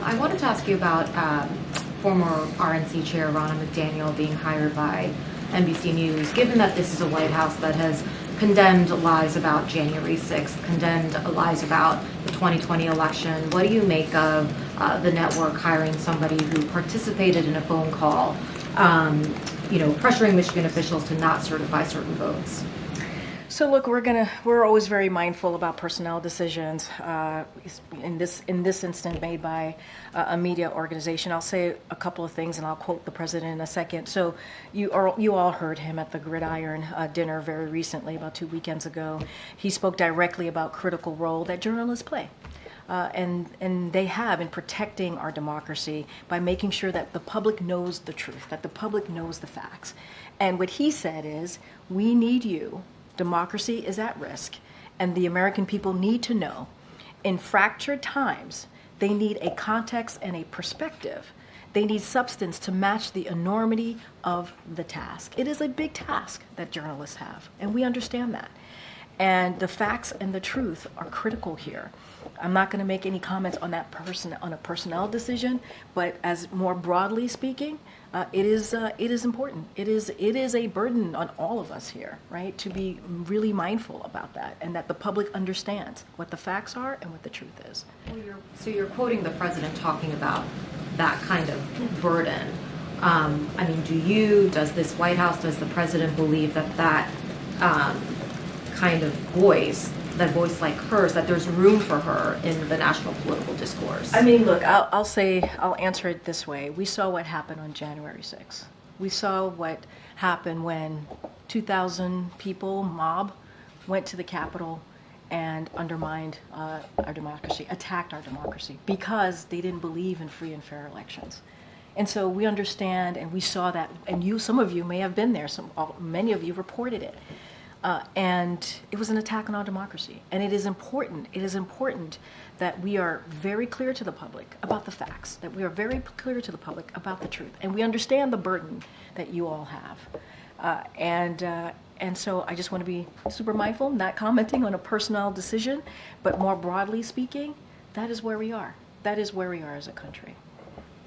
I wanted to ask you about former RNC Chair Ronna McDaniel being hired by NBC News. Given that this is a White House that has condemned lies about January 6th, condemned lies about the 2020 election, what do you make of the network hiring somebody who participated in a phone call, pressuring Michigan officials to not certify certain votes? So look, we're always very mindful about personnel decisions. In this instance, made by a media organization. I'll say a couple of things, and I'll quote the president in a second. So you all heard him at the Gridiron dinner very recently, about 2 weekends ago. He spoke directly about critical role that journalists play. And they have in protecting our democracy by making sure that the public knows the truth, that the public knows the facts. And what he said is, we need you. Democracy is at risk, and the American people need to know. In fractured times, they need a context and a perspective. They need substance to match the enormity of the task. It is a big task that journalists have, and we understand that. And the facts and the truth are critical here. I'm not going to make any comments on that on a personnel decision, but as more broadly speaking, it is important. It is a burden on all of us here, right, to be really mindful about that, and that the public understands what the facts are and what the truth is. Well, you're quoting the president talking about that kind of burden. Does this White House, does the president believe that kind of voice like hers, that there's room for her in the national political discourse? Look, I'll answer it this way. We saw what happened on January 6th. We saw what happened when 2,000 people, mob, went to the Capitol and undermined our democracy, attacked our democracy, because they didn't believe in free and fair elections. And so we understand, and we saw that, and some of you may have been there, many of you reported it. And it was an attack on our democracy. And it is important that we are very clear to the public about the facts, that we are very clear to the public about the truth. And we understand the burden that you all have. And so I just want to be super mindful, not commenting on a personnel decision, but more broadly speaking, that is where we are. That is where we are as a country.